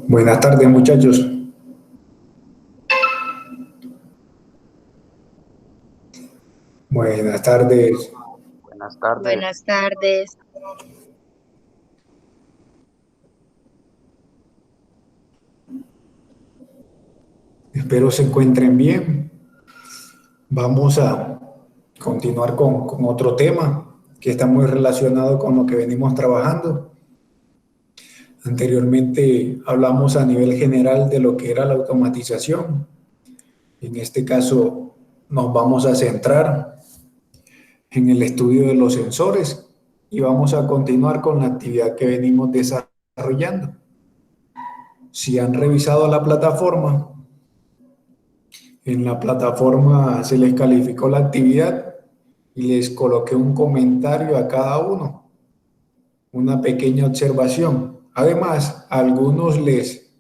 Buenas tardes, muchachos. Buenas tardes. Buenas tardes. Buenas tardes. Espero se encuentren bien. Vamos a continuar con otro tema que está muy relacionado con lo que venimos trabajando. Anteriormente hablamos a nivel general de lo que era la automatización. En este caso nos vamos a centrar en el estudio de los sensores y vamos a continuar con la actividad que venimos desarrollando. Si han revisado la plataforma, en la plataforma se les calificó la actividad y les coloqué un comentario a cada uno, una pequeña observación. Además, a algunos les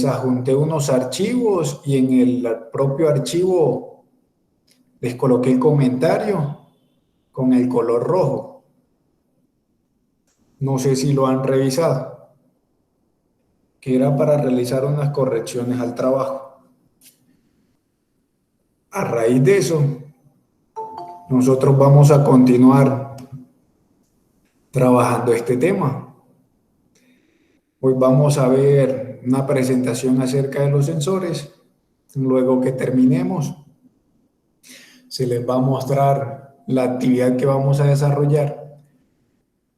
adjunté unos archivos y en el propio archivo les coloqué el comentario con el color rojo. No sé si lo han revisado, que era para realizar unas correcciones al trabajo. A raíz de eso, nosotros vamos a continuar trabajando este tema. Hoy vamos a ver una presentación acerca de los sensores. Luego que terminemos, se les va a mostrar la actividad que vamos a desarrollar,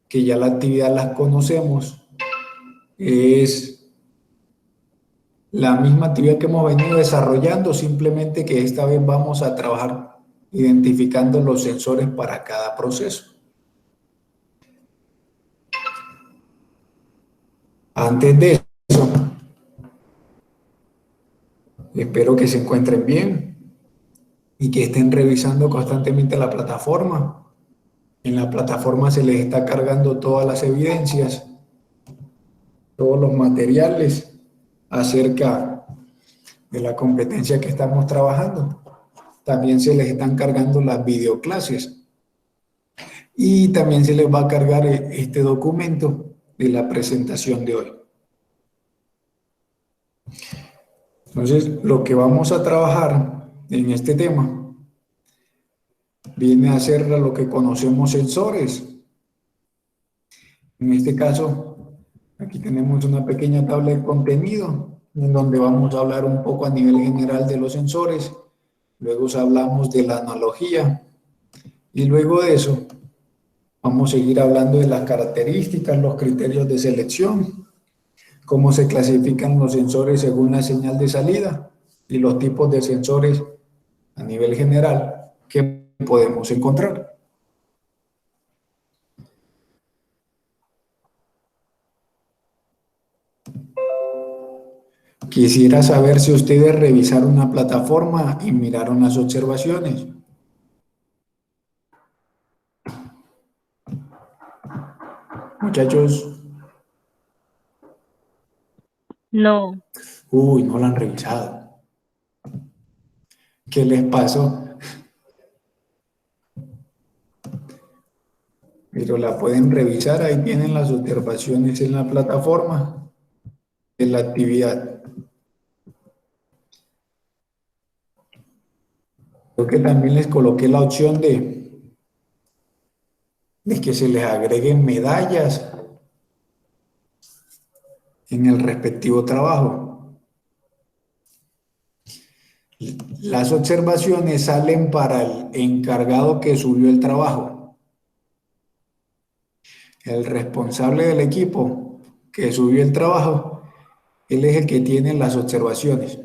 que ya la actividad la conocemos, es la misma actividad que hemos venido desarrollando, simplemente que esta vez vamos a trabajar identificando los sensores para cada proceso. Antes de eso, espero que se encuentren bien y que estén revisando constantemente la plataforma. En la plataforma se les está cargando todas las evidencias, todos los materiales acerca de la competencia que estamos trabajando. También se les están cargando las videoclases y también se les va a cargar este documento de la presentación de hoy. Entonces, lo que vamos a trabajar en este tema viene a ser lo que conocemos sensores. En este caso, aquí tenemos una pequeña tabla de contenido en donde vamos a hablar un poco a nivel general de los sensores. Luego hablamos de la analogía y luego de eso vamos a seguir hablando de las características, los criterios de selección, cómo se clasifican los sensores según la señal de salida y los tipos de sensores a nivel general que podemos encontrar. Quisiera saber si ustedes revisaron una plataforma y miraron las observaciones. Muchachos, No, uy, no la han revisado. ¿Qué les pasó? Pero la pueden revisar, ahí tienen las observaciones en la plataforma de la actividad. Creo que también les coloqué la opción de que se les agreguen medallas en el respectivo trabajo. Las observaciones salen para el encargado que subió el trabajo. El responsable del equipo que subió el trabajo, él es el que tiene las observaciones.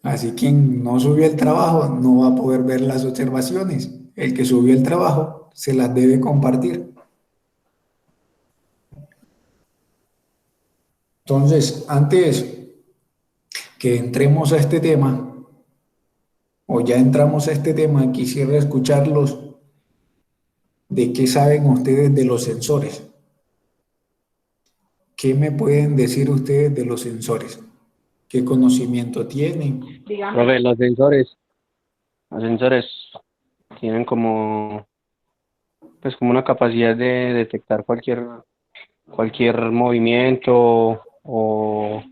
Así quien no subió el trabajo no va a poder ver las observaciones. El que subió el trabajo se las debe compartir. Entonces, antes que entremos a este tema, o ya entramos a este tema, quisiera escucharlos de qué saben ustedes de los sensores. ¿Qué me pueden decir ustedes de los sensores? ¿Qué conocimiento tienen? Profe, los sensores tienen como pues como una capacidad de detectar cualquier movimiento o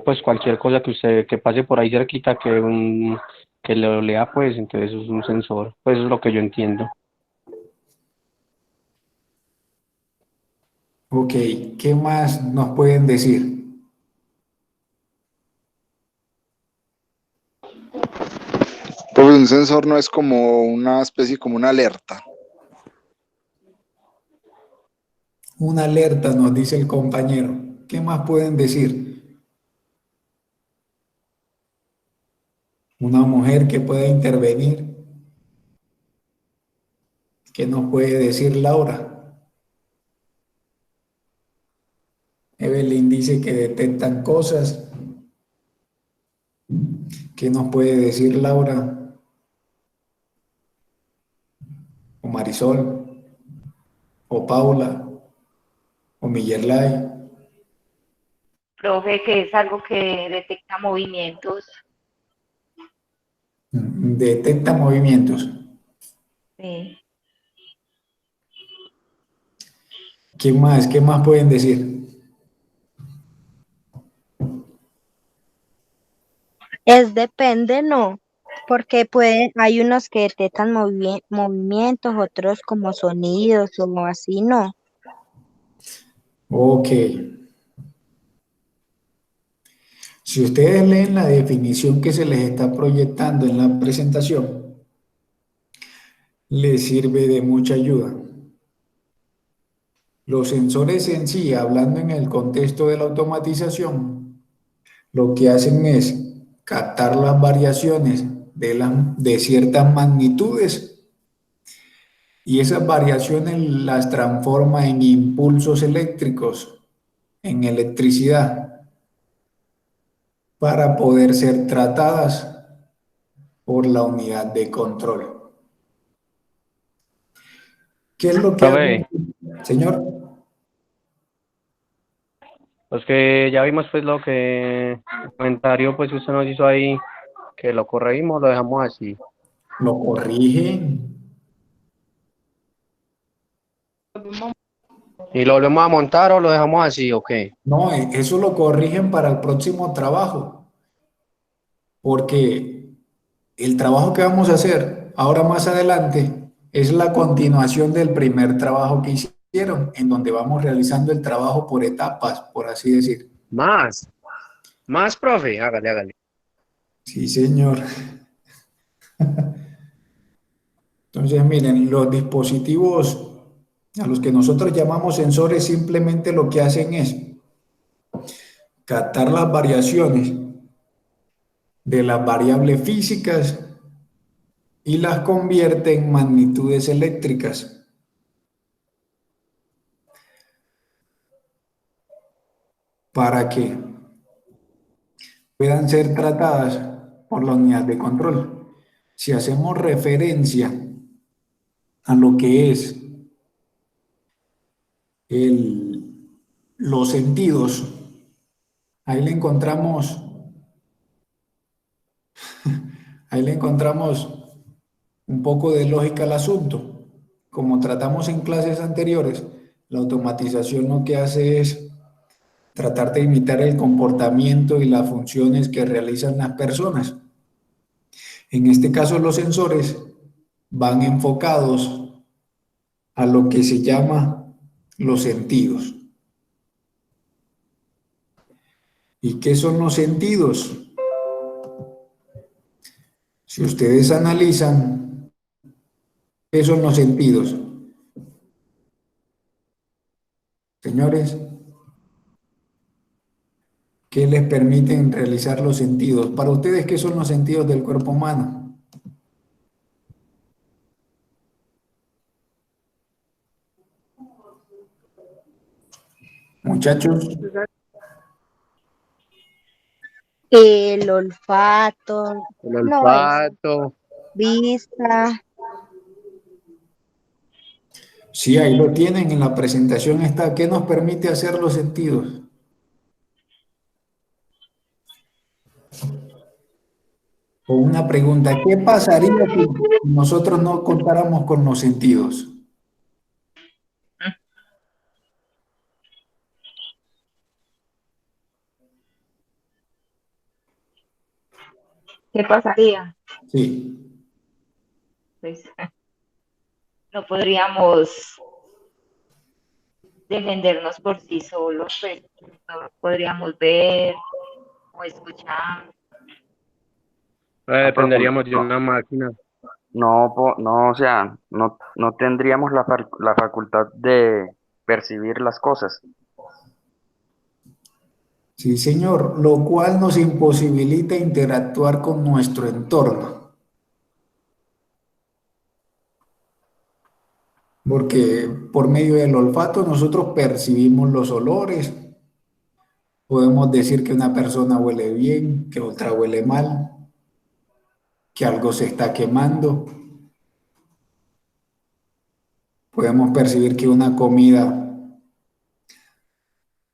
pues cualquier cosa que pase por ahí cerquita que lo lea, pues entonces eso es un sensor, pues eso es lo que yo entiendo. Ok, ¿qué más nos pueden decir? Pues un sensor no es como una especie, como una alerta. Una alerta, nos dice el compañero. ¿Qué más pueden decir? Una mujer que pueda intervenir. ¿Qué nos puede decir Laura? Evelyn dice que detectan cosas. ¿Qué nos puede decir Laura? O Marisol, o Paula, o Miguelay. Profe, que es algo que detecta movimientos. Detecta movimientos. Sí. ¿Qué más? ¿Qué más pueden decir? Es depende, no. Porque hay unos que detectan movimientos, otros como sonidos o así, no. Ok. Si ustedes leen la definición que se les está proyectando en la presentación, les sirve de mucha ayuda. Los sensores en sí, hablando en el contexto de la automatización, lo que hacen es captar las variaciones de ciertas magnitudes y esas variaciones las transforma en impulsos eléctricos, en electricidad, para poder ser tratadas por la unidad de control. ¿Qué es lo que hace, Profe, señor? pues que ya vimos pues lo que el comentario pues usted nos hizo ahí, que lo corregimos, lo dejamos así. Lo corrigen. ¿Y lo volvemos a montar o lo dejamos así o qué? No, eso lo corrigen para el próximo trabajo, porque el trabajo que vamos a hacer ahora más adelante es la continuación del primer trabajo que hicieron, en donde vamos realizando el trabajo por etapas, por así decir. Más, profe, hágale. Sí, señor. Entonces, miren, los dispositivos a los que nosotros llamamos sensores simplemente lo que hacen es captar las variaciones de las variables físicas y las convierte en magnitudes eléctricas. Para que puedan ser tratadas por la unidad de control. Si hacemos referencia a lo que es los sentidos, ahí le encontramos, ahí le encontramos un poco de lógica al asunto. Como tratamos en clases anteriores, la automatización lo que hace es tratar de imitar el comportamiento y las funciones que realizan las personas. En este caso, los sensores van enfocados a lo que se llama los sentidos. ¿Y qué son los sentidos? Si ustedes analizan, ¿qué son los sentidos? Señores, ¿qué les permiten realizar los sentidos? Para ustedes, ¿qué son los sentidos del cuerpo humano? Muchachos, El olfato, El no es olfato, vista. sí, ahí lo tienen en la presentación está. ¿Qué nos permite hacer los sentidos? O una pregunta, ¿qué pasaría si nosotros no contáramos con los sentidos? ¿Qué pasaría? Sí, Pues no podríamos defendernos por sí solos, pues no podríamos ver o escuchar. Pero Dependeríamos de una máquina. no, o sea, no tendríamos la facultad de percibir las cosas. sí, señor, lo cual nos imposibilita interactuar con nuestro entorno, porque por medio del olfato nosotros percibimos los olores, podemos decir que una persona huele bien, que otra huele mal, que algo se está quemando, podemos percibir que una comida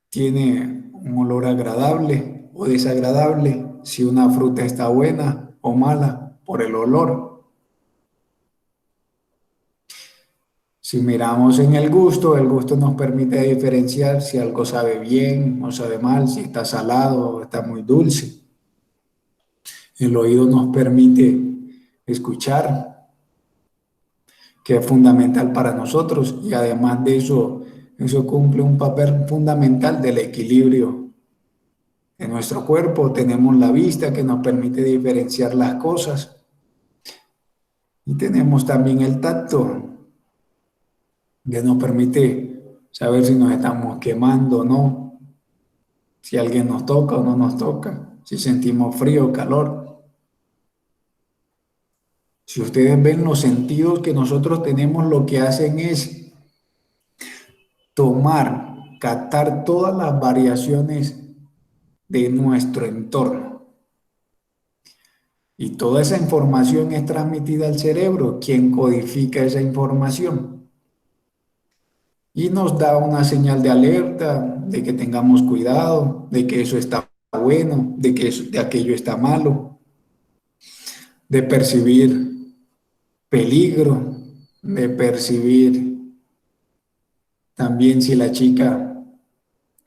tiene un olor agradable o desagradable, si una fruta está buena o mala por el olor. Si miramos en el gusto nos permite diferenciar si algo sabe bien o sabe mal, si está salado o está muy dulce. El oído nos permite escuchar, que es fundamental para nosotros, y además de eso, eso cumple un papel fundamental del equilibrio de nuestro cuerpo. Tenemos la vista, que nos permite diferenciar las cosas, y tenemos también el tacto, que nos permite saber si nos estamos quemando o no, si alguien nos toca o no nos toca, si sentimos frío o calor. Si ustedes ven, los sentidos que nosotros tenemos, lo que hacen es tomar, captar todas las variaciones de nuestro entorno. Y toda esa información es transmitida al cerebro, quien codifica esa información y nos da una señal de alerta, de que tengamos cuidado, de que eso está bueno, de aquello está malo, de percibir peligro, de percibir también si la chica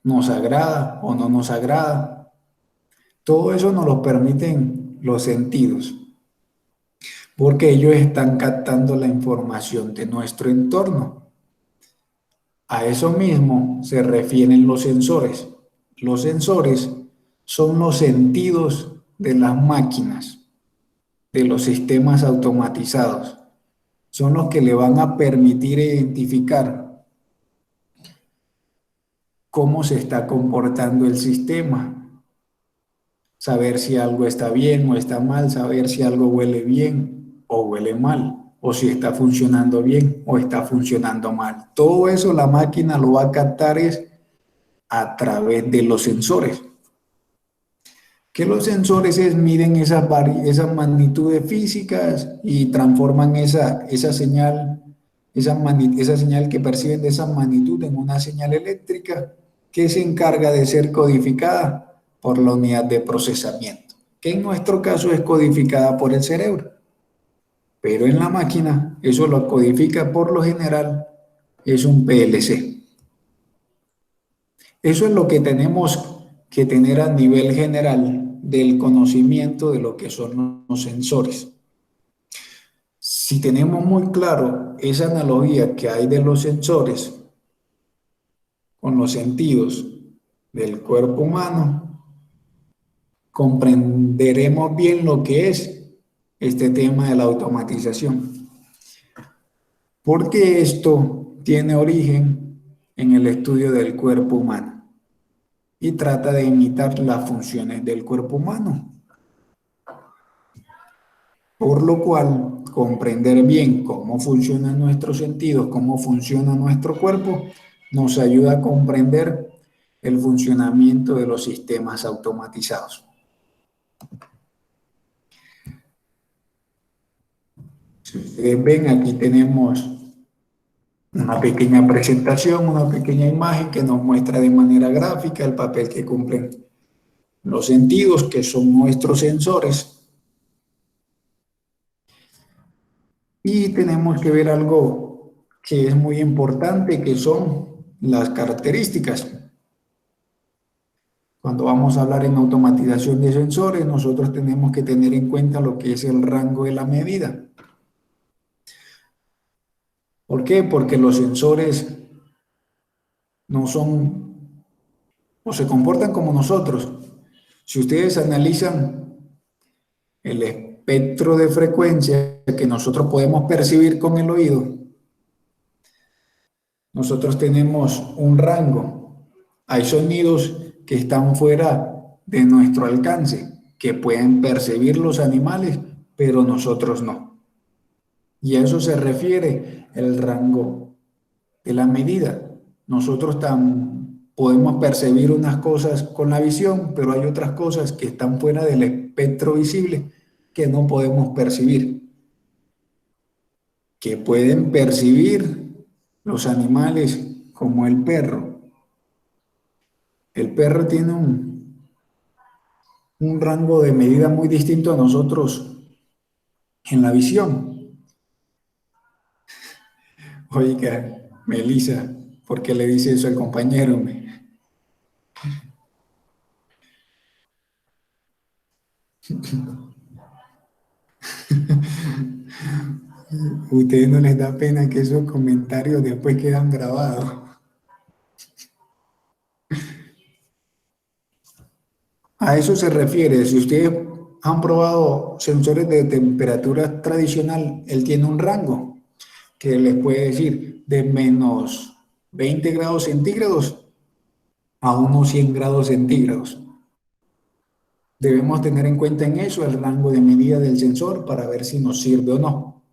nos agrada o no nos agrada. Todo eso nos lo permiten los sentidos, porque ellos están captando la información de nuestro entorno. A eso mismo se refieren los sensores. Los sensores son los sentidos de las máquinas, de los sistemas automatizados. Son los que le van a permitir identificar cómo se está comportando el sistema, saber si algo está bien o está mal, saber si algo huele bien o huele mal, o si está funcionando bien o está funcionando mal. Todo eso la máquina lo va a captar es a través de los sensores. Que los sensores miden esas magnitudes físicas y transforman esa señal, esa señal que perciben de esa magnitud en una señal eléctrica que se encarga de ser codificada por la unidad de procesamiento, que en nuestro caso es codificada por el cerebro. Pero en la máquina eso lo codifica por lo general, es un PLC. Eso es lo que tenemos que tener a nivel general del conocimiento de lo que son los sensores. Si tenemos muy claro esa analogía que hay de los sensores con los sentidos del cuerpo humano, comprenderemos bien lo que es este tema de la automatización. Porque esto tiene origen en el estudio del cuerpo humano y trata de imitar las funciones del cuerpo humano. Por lo cual, comprender bien cómo funcionan nuestros sentidos, cómo funciona nuestro cuerpo, nos ayuda a comprender el funcionamiento de los sistemas automatizados. Si ustedes ven, aquí tenemos una pequeña presentación, una pequeña imagen que nos muestra de manera gráfica el papel que cumplen los sentidos, que son nuestros sensores. Y tenemos que ver algo que es muy importante, que son las características. Cuando vamos a hablar en automatización de sensores, nosotros tenemos que tener en cuenta lo que es el rango de la medida. ¿Por qué? Porque los sensores no son o se comportan como nosotros. Si ustedes analizan el espectro de frecuencia que nosotros podemos percibir con el oído, nosotros tenemos un rango. Hay sonidos que están fuera de nuestro alcance, que pueden percibir los animales, pero nosotros no. Y a eso se refiere el rango de la medida. Nosotros podemos percibir unas cosas con la visión, pero hay otras cosas que están fuera del espectro visible que no podemos percibir, que pueden percibir los animales como el perro. El perro tiene un rango de medida muy distinto a nosotros en la visión. Oiga, Melissa, ¿por qué le dice eso al compañero? ¿Ustedes no les da pena que esos comentarios después quedan grabados? A eso se refiere. Si ustedes han probado sensores de temperatura tradicional, él tiene un rango que les puede decir de menos 20 grados centígrados a unos 100 grados centígrados. Debemos tener en cuenta en eso el rango de medida del sensor para ver si nos sirve o no.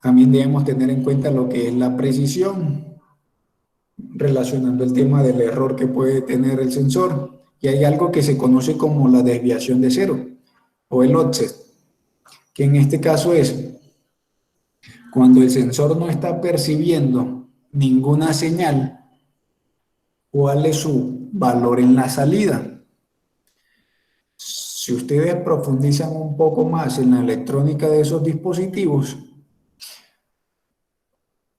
También debemos tener en cuenta lo que es la precisión, relacionando el tema del error que puede tener el sensor. Y hay algo que se conoce como la desviación de cero o el offset, que en este caso es cuando el sensor no está percibiendo ninguna señal, ¿cuál es su valor en la salida? Si ustedes profundizan un poco más en la electrónica de esos dispositivos,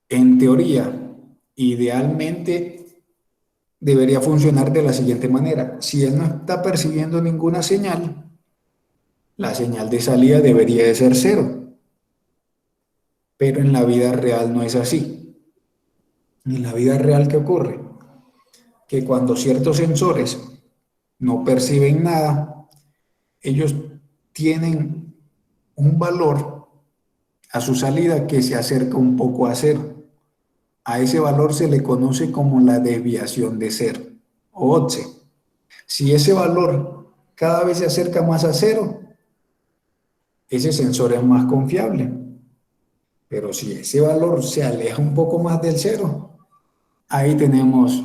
en teoría, idealmente debería funcionar de la siguiente manera. Si él no está percibiendo ninguna señal, la señal de salida debería de ser cero. Pero en la vida real no es así. En la vida real, ¿qué ocurre? Que cuando ciertos sensores no perciben nada, ellos tienen un valor a su salida que se acerca un poco a cero. A ese valor se le conoce como la desviación de cero o offset. Si ese valor cada vez se acerca más a cero, ese sensor es más confiable. Pero si ese valor se aleja un poco más del cero, ahí tenemos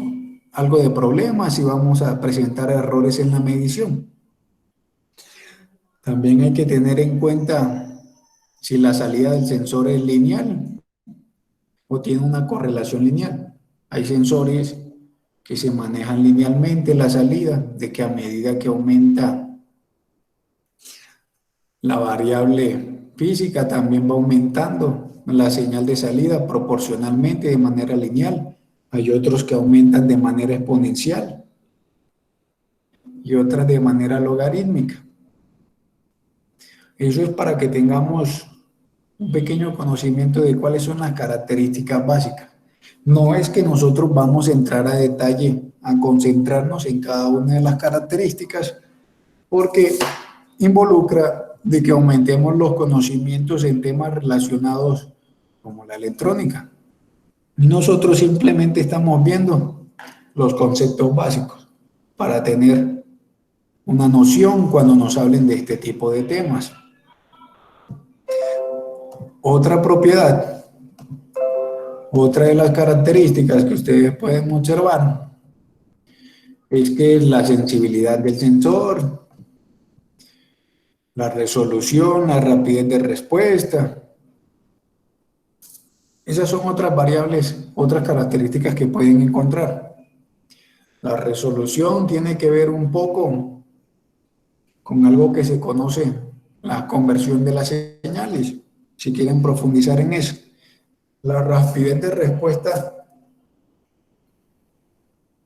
algo de problemas y vamos a presentar errores en la medición. También hay que tener en cuenta si la salida del sensor es lineal o tiene una correlación lineal. Hay sensores que se manejan linealmente la salida, de que a medida que aumenta la variable física, también va aumentando la señal de salida proporcionalmente de manera lineal. Hay otros que aumentan de manera exponencial y otras de manera logarítmica. Eso es para que tengamos un pequeño conocimiento de cuáles son las características básicas. No es que nosotros vamos a entrar a detalle, a concentrarnos en cada una de las características, porque involucra de que aumentemos los conocimientos en temas relacionados como la electrónica. Nosotros simplemente estamos viendo los conceptos básicos para tener una noción cuando nos hablen de este tipo de temas. Otra propiedad, otra de las características que ustedes pueden observar es que la sensibilidad del sensor, la resolución, la rapidez de respuesta. Esas son otras variables, otras características que pueden encontrar. La resolución tiene que ver un poco con algo que se conoce, la conversión de las señales, si quieren profundizar en eso. La rapidez de respuesta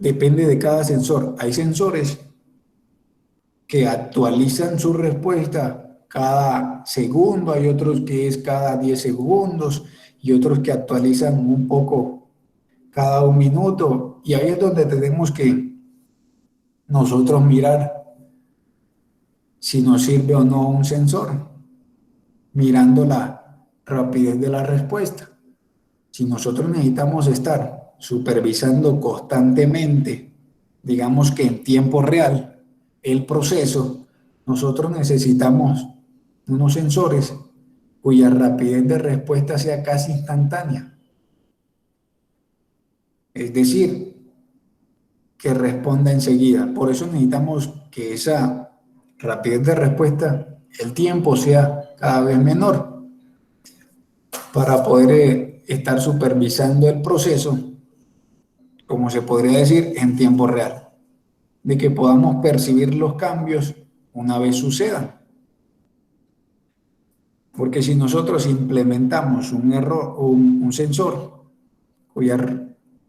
depende de cada sensor. Hay sensores que actualizan su respuesta cada segundo, hay otros que es cada 10 segundos y otros que actualizan un poco cada 1 minuto. Y ahí es donde tenemos que nosotros mirar si nos sirve o no un sensor, mirando la rapidez de la respuesta. Si nosotros necesitamos estar supervisando constantemente, digamos que en tiempo real, el proceso, nosotros necesitamos unos sensores cuya rapidez de respuesta sea casi instantánea. Es decir, que responda enseguida. Por eso necesitamos que esa rapidez de respuesta, el tiempo sea cada vez menor para poder estar supervisando el proceso, como se podría decir, en tiempo real, de que podamos percibir los cambios una vez sucedan. Porque si nosotros implementamos un sensor cuya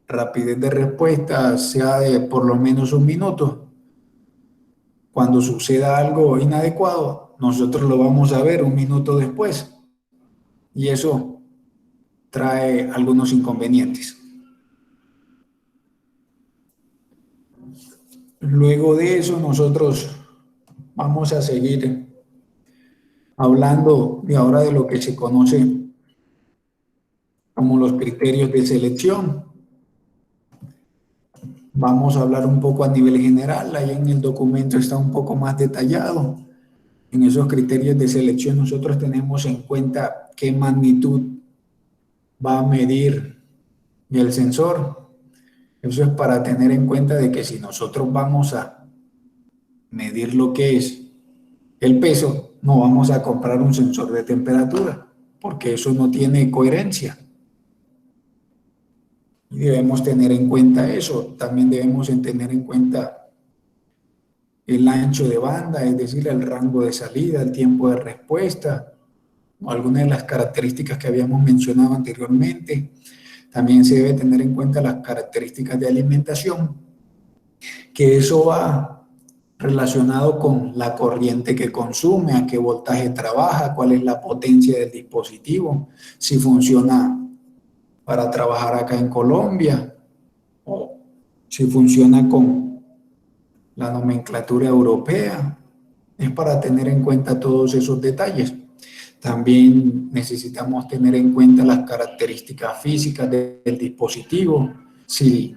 rapidez de respuesta sea de por lo menos 1 minuto, cuando suceda algo inadecuado, nosotros lo vamos a ver 1 minuto después. Y eso trae algunos inconvenientes. Luego de eso, nosotros vamos a seguir hablando de ahora de lo que se conoce como los criterios de selección. Vamos a hablar un poco a nivel general, ahí en el documento está un poco más detallado. En esos criterios de selección nosotros tenemos en cuenta qué magnitud va a medir el sensor. Eso es para tener en cuenta de que si nosotros vamos a medir lo que es el peso, no vamos a comprar un sensor de temperatura, porque eso no tiene coherencia. Y debemos tener en cuenta eso. También debemos tener en cuenta el ancho de banda, es decir, el rango de salida, el tiempo de respuesta, o algunas de las características que habíamos mencionado anteriormente. También se debe tener en cuenta las características de alimentación, que eso va relacionado con la corriente que consume, a qué voltaje trabaja, cuál es la potencia del dispositivo, si funciona para trabajar acá en Colombia o si funciona con la nomenclatura europea. Es para tener en cuenta todos esos detalles. También necesitamos tener en cuenta las características físicas del dispositivo, si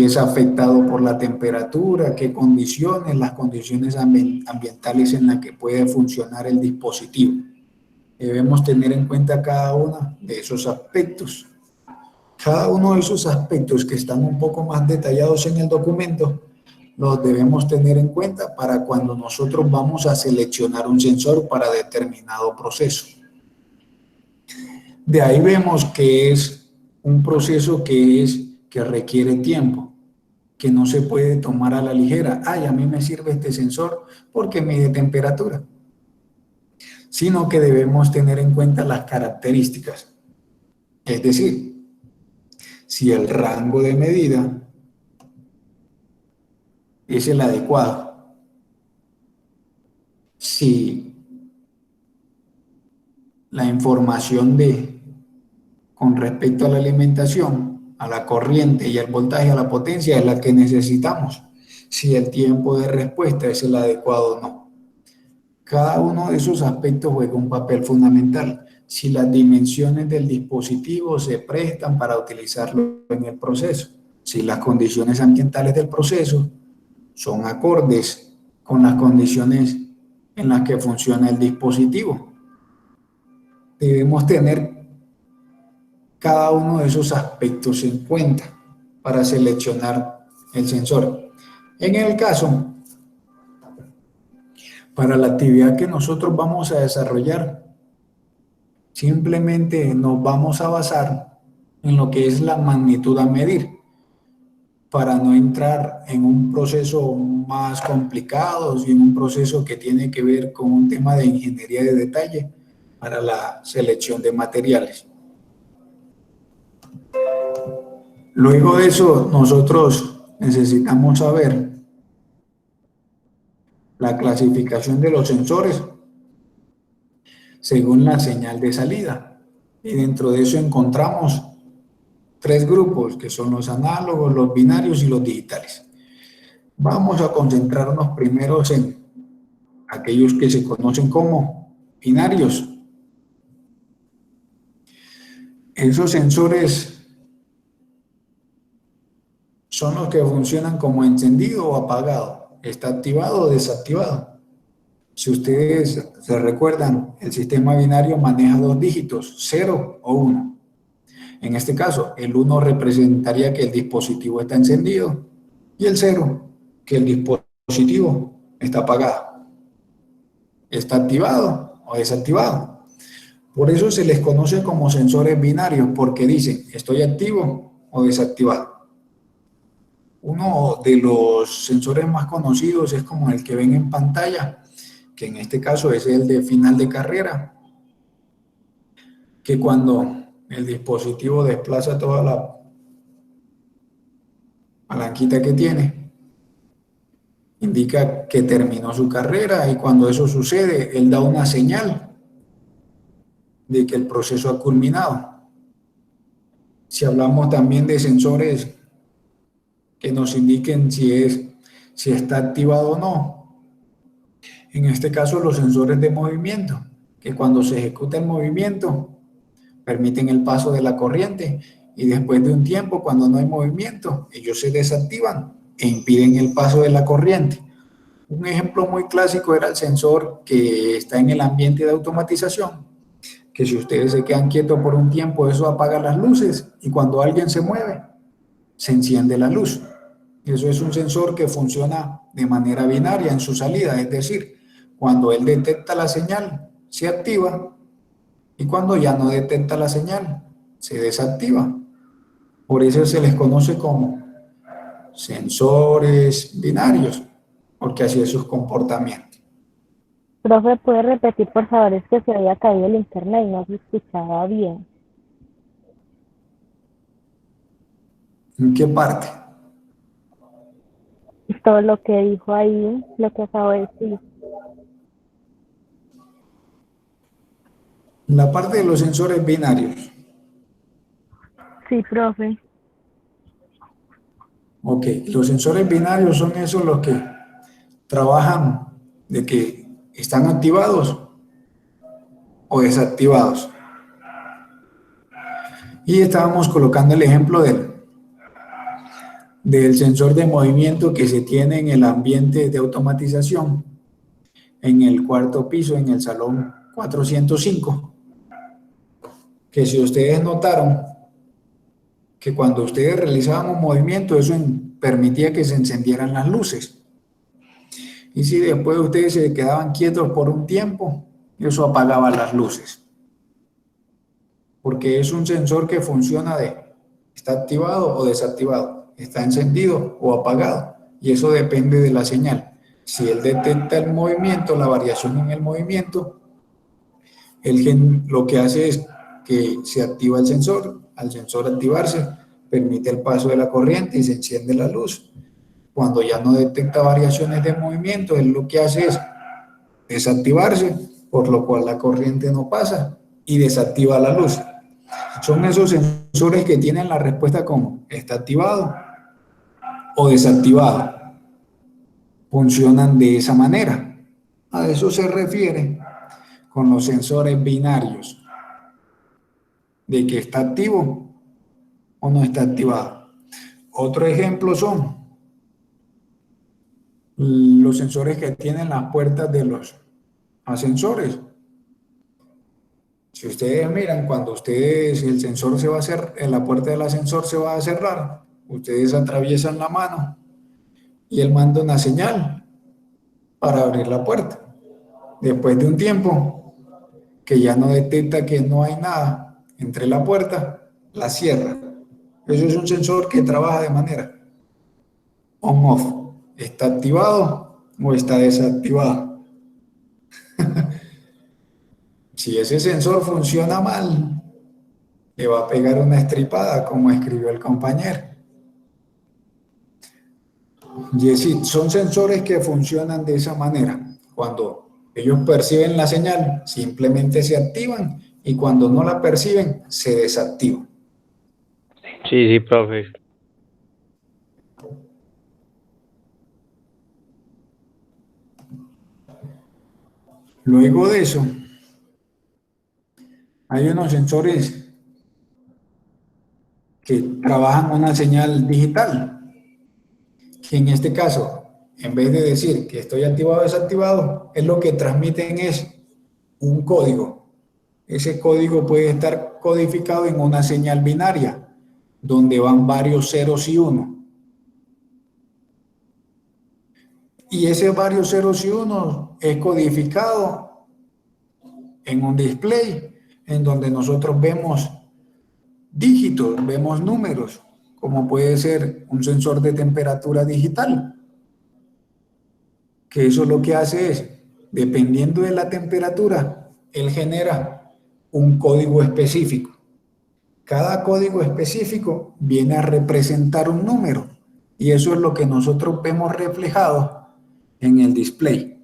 es afectado por la temperatura, qué condiciones, las condiciones ambientales en las que puede funcionar el dispositivo. Debemos tener en cuenta cada uno de esos aspectos. Cada uno de esos aspectos que están un poco más detallados en el documento, los debemos tener en cuenta para cuando nosotros vamos a seleccionar un sensor para determinado proceso. De ahí vemos que es un proceso que requiere tiempo, que no se puede tomar a la ligera. Ay, a mí me sirve este sensor porque mide temperatura. Sino que debemos tener en cuenta las características. Es decir, si el rango de medida es el adecuado, si la información con respecto a la alimentación, a la corriente y al voltaje, a la potencia es la que necesitamos, si el tiempo de respuesta es el adecuado o no. Cada uno de esos aspectos juega un papel fundamental. Si las dimensiones del dispositivo se prestan para utilizarlo en el proceso, si las condiciones ambientales del proceso son acordes con las condiciones en las que funciona el dispositivo. Debemos tener cada uno de esos aspectos en cuenta para seleccionar el sensor. En el caso, para la actividad que nosotros vamos a desarrollar, simplemente nos vamos a basar en lo que es la magnitud a medir, para no entrar en un proceso más complicado y en un proceso que tiene que ver con un tema de ingeniería de detalle para la selección de materiales. Luego de eso, nosotros necesitamos saber la clasificación de los sensores según la señal de salida. Y dentro de eso encontramos tres grupos, que son los análogos, los binarios y los digitales. Vamos a concentrarnos primero en aquellos que se conocen como binarios. Esos sensores son los que funcionan como encendido o apagado, está activado o desactivado. Si ustedes se recuerdan, el sistema binario maneja dos dígitos, 0 o 1. En este caso, el 1 representaría que el dispositivo está encendido y el 0, que el dispositivo está apagado, está activado o desactivado. Por eso se les conoce como sensores binarios, porque dicen estoy activo o desactivado. Uno de los sensores más conocidos es como el que ven en pantalla, que en este caso es el de final de carrera, que cuando el dispositivo desplaza toda la palanquita que tiene, indica que terminó su carrera, y cuando eso sucede, él da una señal de que el proceso ha culminado. Si hablamos también de sensores que nos indiquen si está activado o no, en este caso los sensores de movimiento, que cuando se ejecuta el movimiento permiten el paso de la corriente, y después de un tiempo, cuando no hay movimiento, ellos se desactivan e impiden el paso de la corriente. Un ejemplo muy clásico era el sensor que está en el ambiente de automatización, que si ustedes se quedan quietos por un tiempo, eso apaga las luces, y cuando alguien se mueve, se enciende la luz. Eso es un sensor que funciona de manera binaria en su salida, es decir, cuando él detecta la señal, se activa, y cuando ya no detecta la señal, se desactiva. Por eso se les conoce como sensores binarios, porque así es su comportamiento. Profe, ¿puede repetir por favor? Es que se había caído el internet y no se escuchaba bien. ¿En qué parte? Todo lo que dijo ahí, lo que acabo de decir. La parte de los sensores binarios. Sí, profe. Ok, los sensores binarios son esos los que trabajan de que están activados o desactivados. Y estábamos colocando el ejemplo del sensor de movimiento que se tiene en el ambiente de automatización, en el cuarto piso, en el salón 405, que si ustedes notaron que cuando ustedes realizaban un movimiento, eso permitía que se encendieran las luces. Y si después ustedes se quedaban quietos por un tiempo, eso apagaba las luces. Porque es un sensor que funciona está activado o desactivado, está encendido o apagado. Y eso depende de la señal. Si él detecta el movimiento, la variación en el movimiento, lo que hace es que se activa el sensor. Al sensor activarse, permite el paso de la corriente y se enciende la luz. Cuando ya no detecta variaciones de movimiento, él lo que hace es desactivarse, por lo cual la corriente no pasa y desactiva la luz. Son esos sensores que tienen la respuesta como está activado o desactivado. Funcionan de esa manera. A eso se refiere con los sensores binarios, de que está activo o no está activado. Otro ejemplo son los sensores que tienen las puertas de los ascensores. Si ustedes miran, cuando el sensor se va a hacer, en la puerta del ascensor se va a cerrar, ustedes atraviesan la mano y él manda una señal para abrir la puerta. Después de un tiempo, que ya no detecta que no hay nada entre la puerta, la cierra. Eso es un sensor que trabaja de manera on-off. ¿Está activado o está desactivado? Si ese sensor funciona mal, le va a pegar una estripada, como escribió el compañero. Yesid, son sensores que funcionan de esa manera. Cuando ellos perciben la señal, simplemente se activan y cuando no la perciben, se desactivan. Sí, sí, profe. Luego de eso, hay unos sensores que trabajan una señal digital, que en este caso, en vez de decir que estoy activado o desactivado, es lo que transmiten es un código. Ese código puede estar codificado en una señal binaria, donde van varios ceros y unos. Y ese varios ceros y unos es codificado en un display, en donde nosotros vemos dígitos, vemos números, como puede ser un sensor de temperatura digital, que eso lo que hace es, dependiendo de la temperatura, él genera un código específico. Cada código específico viene a representar un número y eso es lo que nosotros vemos reflejado en el display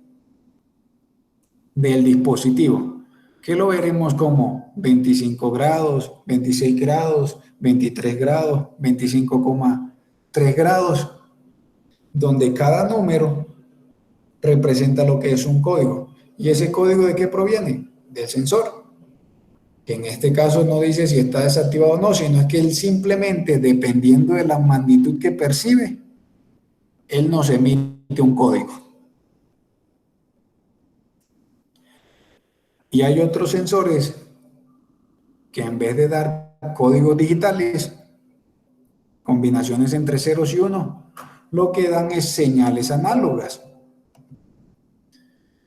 del dispositivo, que lo veremos como 25 grados, 26 grados, 23 grados, 25,3 grados, donde cada número representa lo que es un código. ¿Y ese código de qué proviene? Del sensor, que en este caso no dice si está desactivado o no, sino es que él simplemente, dependiendo de la magnitud que percibe, él nos emite un código. Y hay otros sensores que en vez de dar códigos digitales, combinaciones entre ceros y unos, lo que dan es señales análogas.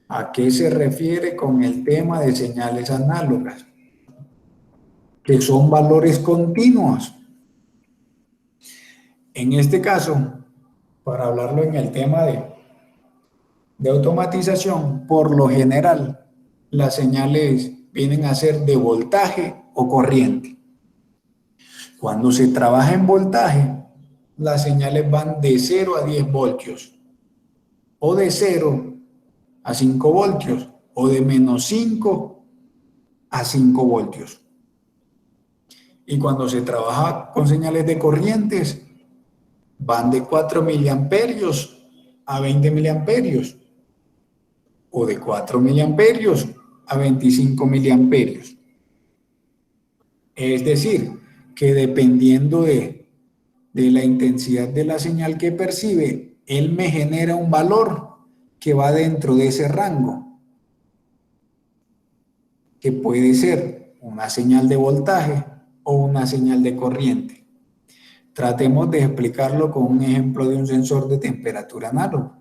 ¿A qué se refiere con el tema de señales análogas? Que son valores continuos. En este caso, para hablarlo en el tema de automatización, por lo general, las señales vienen a ser de voltaje o corriente. Cuando se trabaja en voltaje, las señales van de 0 a 10 voltios, o de 0 a 5 voltios, o de -5 a 5 voltios. Y cuando se trabaja con señales de corrientes, van de 4 miliamperios a 20 miliamperios, o de 4 miliamperios a 25 miliamperios. Es decir, que dependiendo de la intensidad de la señal que percibe, él me genera un valor que va dentro de ese rango, que puede ser una señal de voltaje o una señal de corriente. Tratemos de explicarlo con un ejemplo de un sensor de temperatura análogo.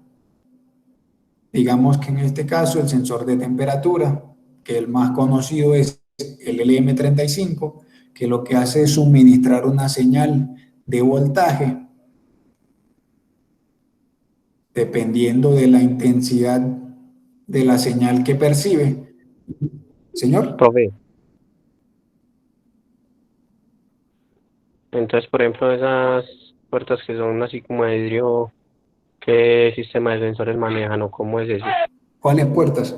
Digamos que en este caso el sensor de temperatura, que el más conocido es el LM35, que lo que hace es suministrar una señal de voltaje dependiendo de la intensidad de la señal que percibe. Señor. Profe. Entonces, por ejemplo, esas puertas que son así como de vidrio, ¿qué sistema de sensores manejan o cómo es eso? ¿Cuáles puertas?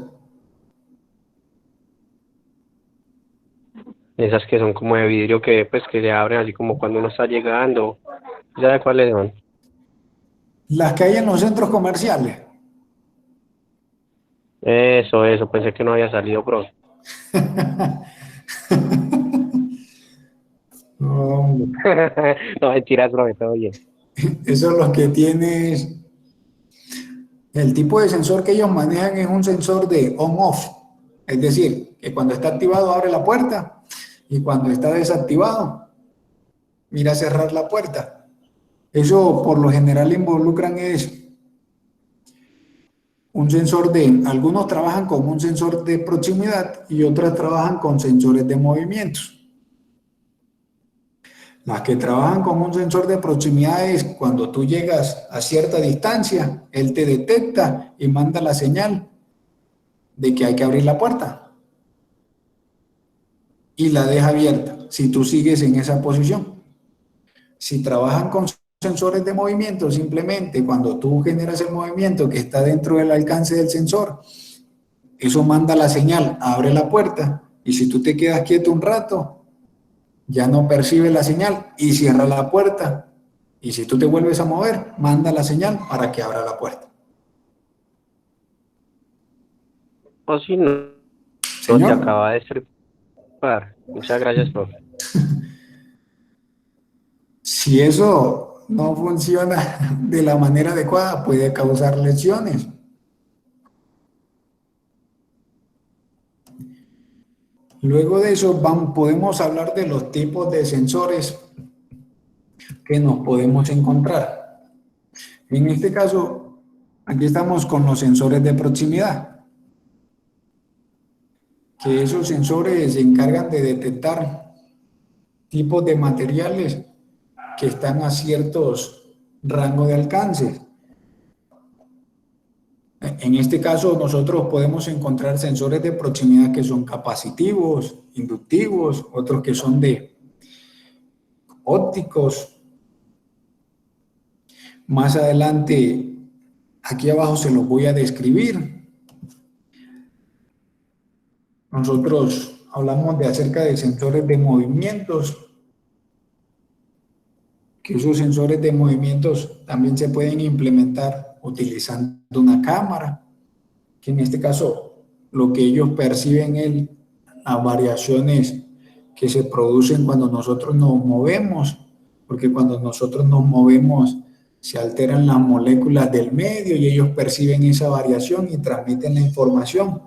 Esas que son como de vidrio que pues que se abren así como cuando uno está llegando. ¿Ya cuáles son? Las que hay en los centros comerciales. Eso, pensé que no había salido, profe. No, No, mentiras, profe, todo bien. esos son los que tienes. El tipo de sensor que ellos manejan es un sensor de on-off. Es decir, que cuando está activado abre la puerta y cuando está desactivado mira a cerrar la puerta. Eso por lo general involucran es un sensor algunos trabajan con un sensor de proximidad y otras trabajan con sensores de movimientos. Las que trabajan con un sensor de proximidad es cuando tú llegas a cierta distancia, él te detecta y manda la señal de que hay que abrir la puerta y la deja abierta si tú sigues en esa posición. Si trabajan con sensores de movimiento, simplemente cuando tú generas el movimiento que está dentro del alcance del sensor, eso manda la señal, abre la puerta, y si tú te quedas quieto un rato, ya no percibe la señal y cierra la puerta. Y si tú te vuelves a mover, manda la señal para que abra la puerta. O si no, te Señor, acaba de estripar. Muchas gracias, profe. si eso no funciona de la manera adecuada, puede causar lesiones. Luego de eso, podemos hablar de los tipos de sensores que nos podemos encontrar. En este caso, aquí estamos con los sensores de proximidad, que esos sensores se encargan de detectar tipos de materiales que están a ciertos rangos de alcance. En este caso, nosotros podemos encontrar sensores de proximidad que son capacitivos, inductivos, otros que son de ópticos. Más adelante, aquí abajo se los voy a describir. Nosotros hablamos acerca de sensores de movimientos, que esos sensores de movimientos también se pueden implementar utilizando una cámara, que en este caso lo que ellos perciben es las variaciones que se producen cuando nosotros nos movemos, porque cuando nosotros nos movemos se alteran las moléculas del medio y ellos perciben esa variación y transmiten la información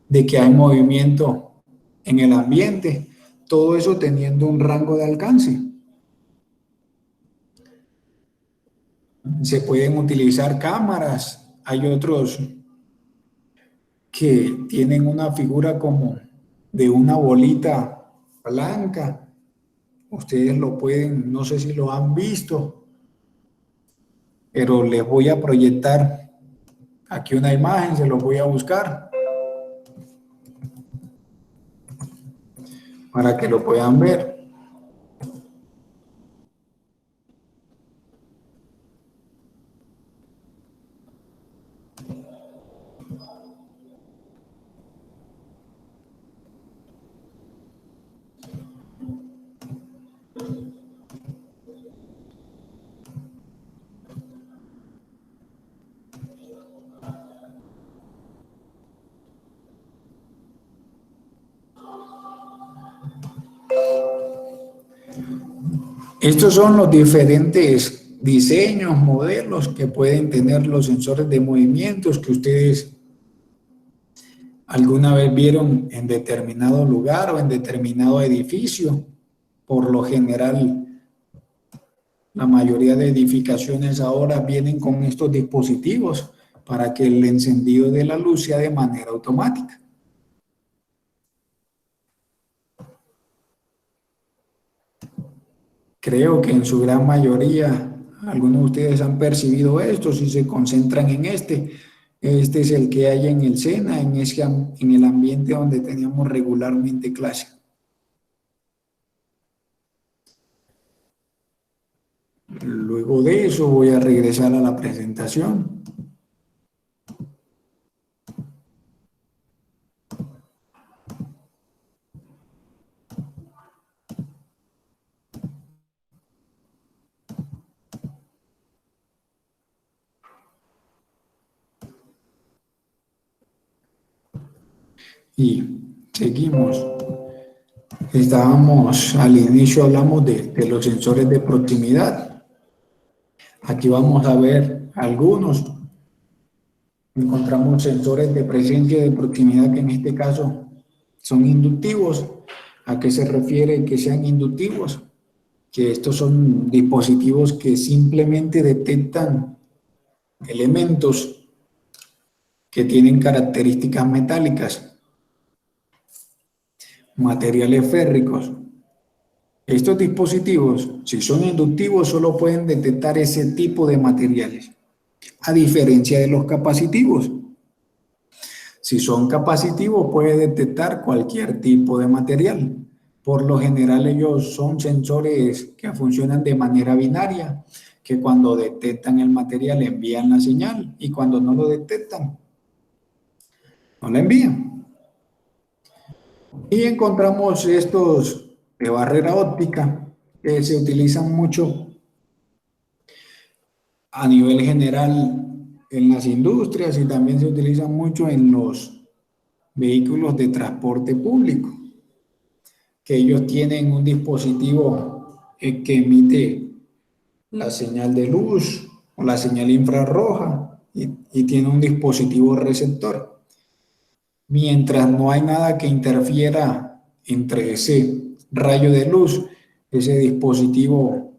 de que hay movimiento en el ambiente, todo eso teniendo un rango de alcance. Se pueden utilizar cámaras, hay otros que tienen una figura como de una bolita blanca. Ustedes lo pueden, no sé si lo han visto, pero les voy a proyectar aquí una imagen, se los voy a buscar para que lo puedan ver. Estos son los diferentes diseños, modelos que pueden tener los sensores de movimientos que ustedes alguna vez vieron en determinado lugar o en determinado edificio. Por lo general, la mayoría de edificaciones ahora vienen con estos dispositivos para que el encendido de la luz sea de manera automática. Creo que en su gran mayoría, algunos de ustedes han percibido esto, si se concentran en este es el que hay en el SENA, en el ambiente donde teníamos regularmente clase. Luego de eso voy a regresar a la presentación. Y seguimos. Estábamos al inicio, hablamos de los sensores de proximidad. Aquí vamos a ver algunos. Encontramos sensores de presencia y de proximidad que en este caso son inductivos. ¿A qué se refiere que sean inductivos? Que estos son dispositivos que simplemente detectan elementos que tienen características metálicas, materiales férricos. Estos dispositivos, si son inductivos, solo pueden detectar ese tipo de materiales, a diferencia de los capacitivos. Si son capacitivos, puede detectar cualquier tipo de material. Por lo general, ellos son sensores que funcionan de manera binaria, que cuando detectan el material envían la señal y cuando no lo detectan, no la envían. Y encontramos estos de barrera óptica que se utilizan mucho a nivel general en las industrias y también se utilizan mucho en los vehículos de transporte público, que ellos tienen un dispositivo que emite la señal de luz o la señal infrarroja y tiene un dispositivo receptor. Mientras no hay nada que interfiera entre ese rayo de luz, ese dispositivo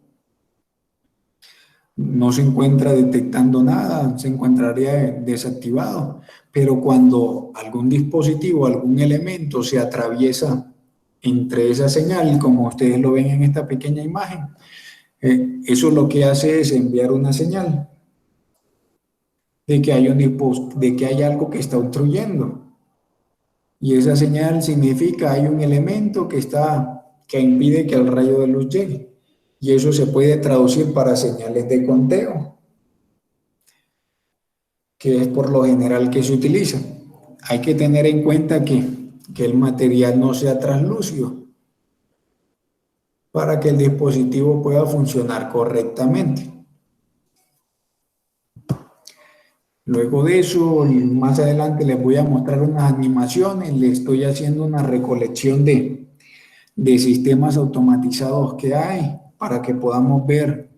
no se encuentra detectando nada, se encontraría desactivado. Pero cuando algún dispositivo, algún elemento se atraviesa entre esa señal, como ustedes lo ven en esta pequeña imagen, eso lo que hace es enviar una señal de que hay algo que está obstruyendo. Y esa señal significa hay un elemento que impide que el rayo de luz llegue. Y eso se puede traducir para señales de conteo, que es por lo general que se utiliza. Hay que tener en cuenta que el material no sea translúcido para que el dispositivo pueda funcionar correctamente. Luego de eso, más adelante les voy a mostrar unas animaciones. Les estoy haciendo una recolección de sistemas automatizados que hay para que podamos ver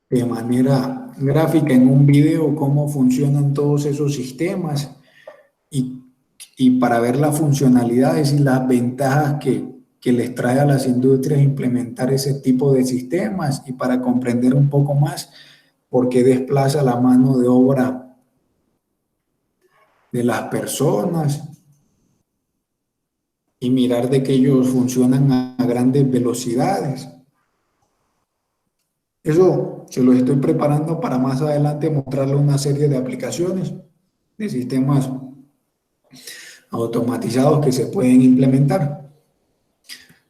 de manera gráfica en un video cómo funcionan todos esos sistemas y para ver las funcionalidades y las ventajas que les trae a las industrias implementar ese tipo de sistemas y para comprender un poco más por qué desplaza la mano de obra de las personas y mirar de que ellos funcionan a grandes velocidades. Eso se los estoy preparando para más adelante mostrarles una serie de aplicaciones de sistemas automatizados que se pueden implementar.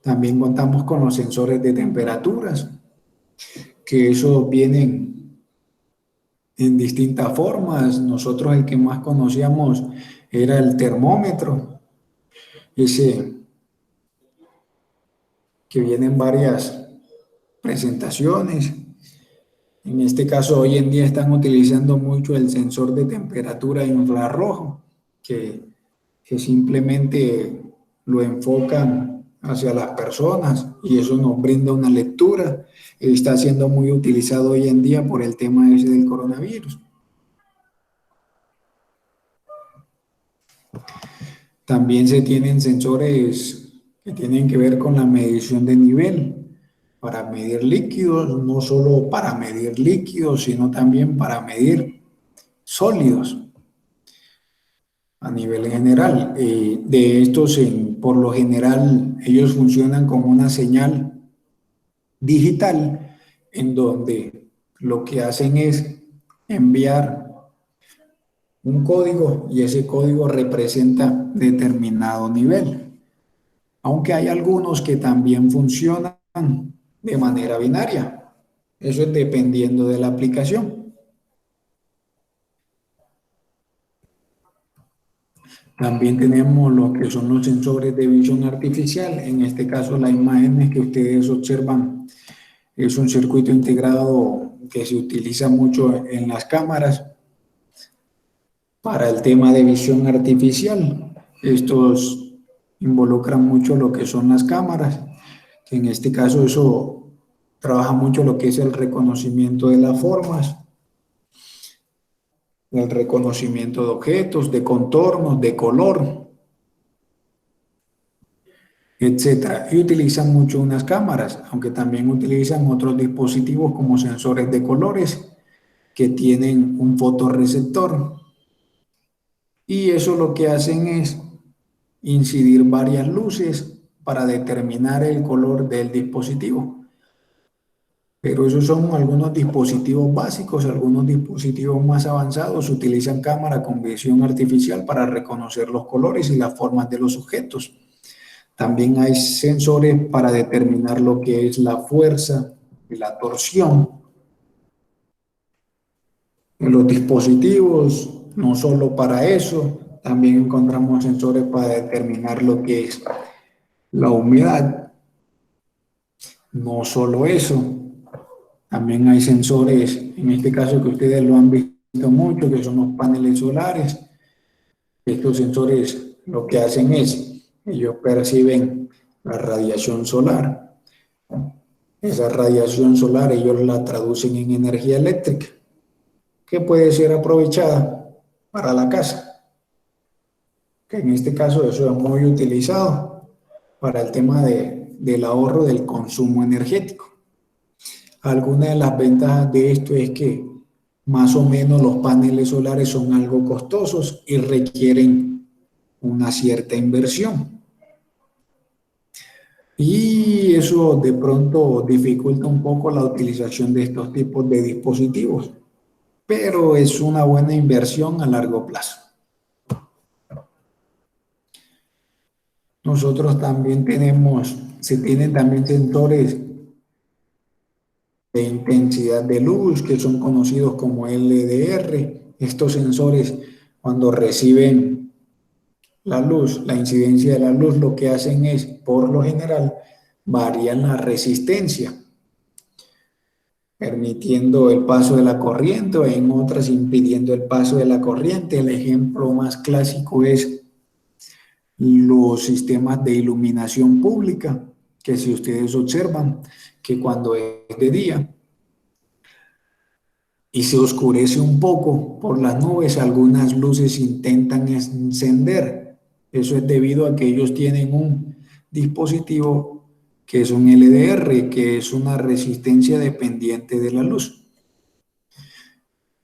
También contamos con los sensores de temperaturas, que esos vienen en distintas formas. Nosotros el que más conocíamos era el termómetro, ese que viene en varias presentaciones. En este caso, hoy en día están utilizando mucho el sensor de temperatura infrarrojo, que simplemente lo enfocan hacia las personas y eso nos brinda una lectura. Está siendo muy utilizado hoy en día por el tema ese del coronavirus. También se tienen sensores que tienen que ver con la medición de nivel, para medir líquidos, no solo para medir líquidos, sino también para medir sólidos a nivel general. De estos, por lo general, ellos funcionan como una señal digital en donde lo que hacen es enviar un código y ese código representa determinado nivel. Aunque hay algunos que también funcionan de manera binaria. Eso es dependiendo de la aplicación. También tenemos lo que son los sensores de visión artificial. En este caso, las imágenes que ustedes observan es un circuito integrado que se utiliza mucho en las cámaras para el tema de visión artificial. Estos involucran mucho lo que son las cámaras, que en este caso eso trabaja mucho lo que es el reconocimiento de las formas, el reconocimiento de objetos, de contornos, de color, etcétera. Y utilizan mucho unas cámaras, aunque también utilizan otros dispositivos como sensores de colores que tienen un fotorreceptor. Y eso lo que hacen es incidir varias luces para determinar el color del dispositivo. Pero esos son algunos dispositivos básicos. Algunos dispositivos más avanzados utilizan cámara con visión artificial para reconocer los colores y las formas de los objetos. También hay sensores para determinar lo que es la fuerza de la torsión en los dispositivos. No solo para eso, también encontramos sensores para determinar lo que es la humedad. No solo eso, también hay sensores, en este caso que ustedes lo han visto mucho, que son los paneles solares. Estos sensores lo que hacen es, ellos perciben la radiación solar. Esa radiación solar ellos la traducen en energía eléctrica, que puede ser aprovechada para la casa. Que en este caso eso es muy utilizado para el tema del ahorro del consumo energético. Alguna de las ventajas de esto es que más o menos los paneles solares son algo costosos y requieren una cierta inversión. Y eso de pronto dificulta un poco la utilización de estos tipos de dispositivos, pero es una buena inversión a largo plazo. Nosotros también se tienen también sensores de intensidad de luz, que son conocidos como LDR. Estos sensores, cuando reciben la luz, la incidencia de la luz, lo que hacen es, por lo general, varían la resistencia, permitiendo el paso de la corriente, o en otras impidiendo el paso de la corriente. El ejemplo más clásico es los sistemas de iluminación pública, que si ustedes observan que cuando es de día y se oscurece un poco por las nubes, algunas luces intentan encender. Eso es debido a que ellos tienen un dispositivo que es un LDR, que es una resistencia dependiente de la luz,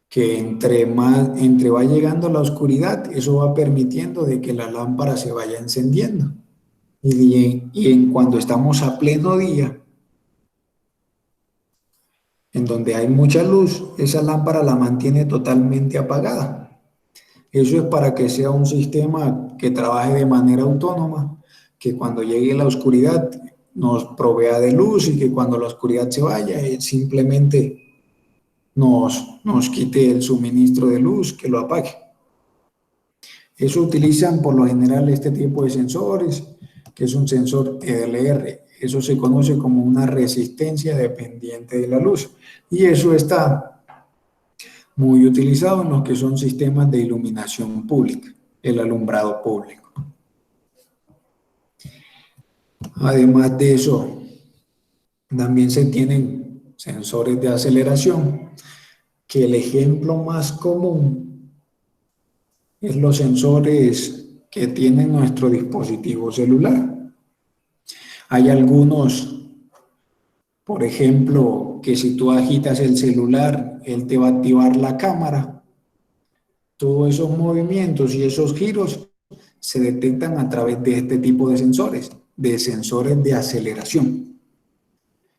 que entre va llegando la oscuridad, eso va permitiendo de que la lámpara se vaya encendiendo. Y cuando estamos a pleno día, en donde hay mucha luz, esa lámpara la mantiene totalmente apagada. Eso es para que sea un sistema que trabaje de manera autónoma, que cuando llegue la oscuridad nos provea de luz y que cuando la oscuridad se vaya, simplemente nos quite el suministro de luz, que lo apague. Eso utilizan por lo general este tipo de sensores, que es un sensor LR. Eso se conoce como una resistencia dependiente de la luz. Y eso está muy utilizado en los que son sistemas de iluminación pública, el alumbrado público. Además de eso, también se tienen sensores de aceleración, que el ejemplo más común es los sensores que tiene nuestro dispositivo celular. Hay algunos, por ejemplo, que si tú agitas el celular, él te va a activar la cámara. Todos esos movimientos y esos giros se detectan a través de este tipo de sensores de aceleración.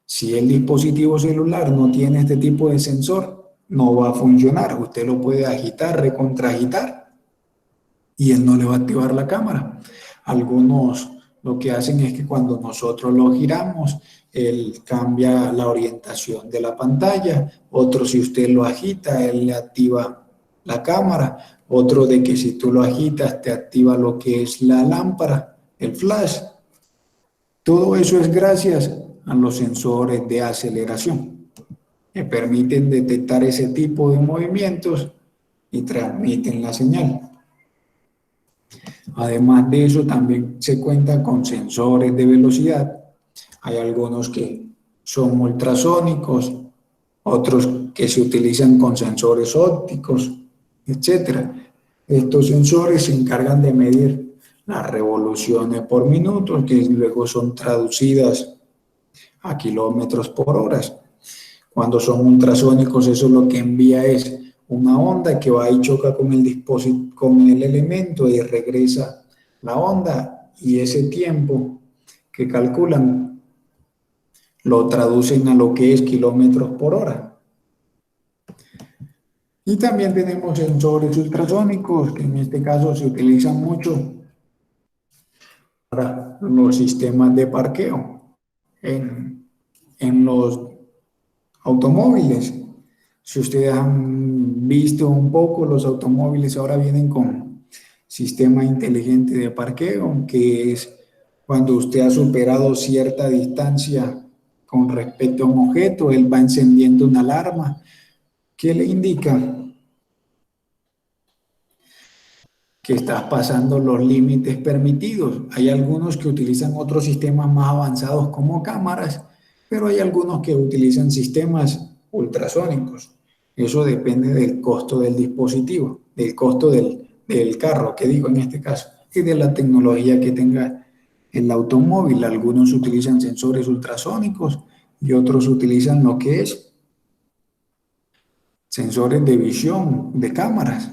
Si el dispositivo celular no tiene este tipo de sensor, no va a funcionar. Usted lo puede agitar, recontragitar, y él no le va a activar la cámara. Algunos lo que hacen es que cuando nosotros lo giramos, él cambia la orientación de la pantalla. Otro, si usted lo agita, él le activa la cámara. Otro de que si tú lo agitas, te activa lo que es la lámpara, el flash. Todo eso es gracias a los sensores de aceleración, que permiten detectar ese tipo de movimientos y transmiten la señal. Además de eso, también se cuenta con sensores de velocidad. Hay algunos que son ultrasónicos, otros que se utilizan con sensores ópticos, etc. Estos sensores se encargan de medir las revoluciones por minuto, que luego son traducidas a kilómetros por hora. Cuando son ultrasónicos, eso lo que envía es una onda que va y choca con el elemento y regresa la onda, y ese tiempo que calculan lo traducen a lo que es kilómetros por hora. Y también tenemos sensores ultrasónicos, que en este caso se utilizan mucho para los sistemas de parqueo en los automóviles. Si ustedes han visto un poco, los automóviles ahora vienen con sistema inteligente de parqueo, que es cuando usted ha superado cierta distancia con respecto a un objeto, él va encendiendo una alarma que le indica que estás pasando los límites permitidos. Hay algunos que utilizan otros sistemas más avanzados como cámaras, pero hay algunos que utilizan sistemas ultrasónicos. Eso depende del costo del dispositivo, del costo del carro, que digo en este caso, y de la tecnología que tenga el automóvil. Algunos utilizan sensores ultrasónicos y otros utilizan lo que es sensores de visión, de cámaras.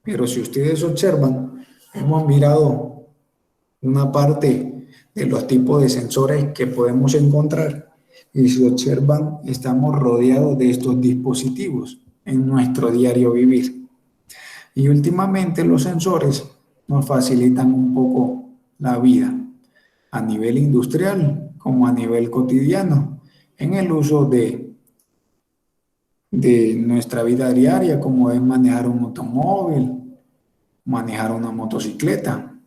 Pero si ustedes observan, hemos mirado una parte de los tipos de sensores que podemos encontrar y si observan, estamos rodeados de estos dispositivos en nuestro diario vivir. Y últimamente los sensores nos facilitan un poco la vida a nivel industrial como a nivel cotidiano en el uso de nuestra vida diaria, como es manejar un automóvil, manejar una motocicleta,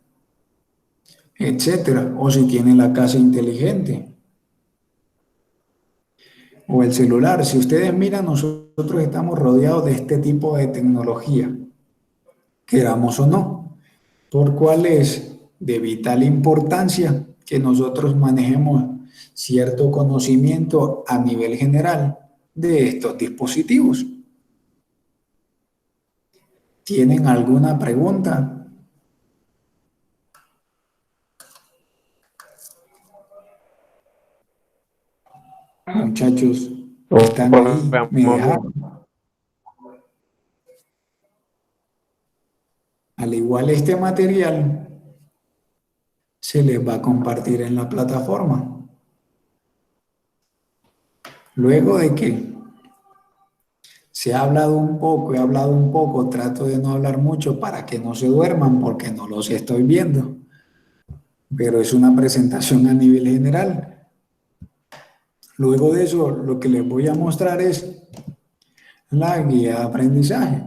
etcétera, o si tiene la casa inteligente o el celular. Si ustedes miran, nosotros estamos rodeados de este tipo de tecnología, queramos o no, por cual es de vital importancia que nosotros manejemos cierto conocimiento a nivel general de estos dispositivos. ¿Tienen alguna pregunta? Muchachos, están ahí, me dejaron. Al igual este material se les va a compartir en la plataforma. Luego de que se ha hablado un poco, he hablado un poco, trato de no hablar mucho para que no se duerman porque no los estoy viendo, pero es una presentación a nivel general. Luego de eso, lo que les voy a mostrar es la guía de aprendizaje.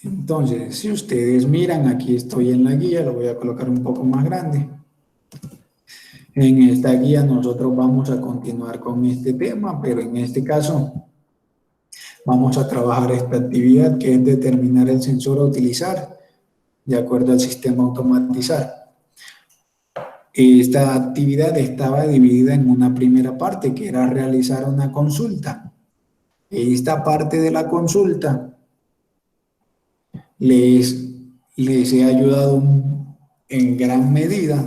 Entonces, si ustedes miran, aquí estoy en la guía, lo voy a colocar un poco más grande. En esta guía nosotros vamos a continuar con este tema, pero en este caso vamos a trabajar esta actividad que es determinar el sensor a utilizar de acuerdo al sistema automatizar. Esta actividad estaba dividida en una primera parte que era realizar una consulta. Esta parte de la consulta les he ayudado en gran medida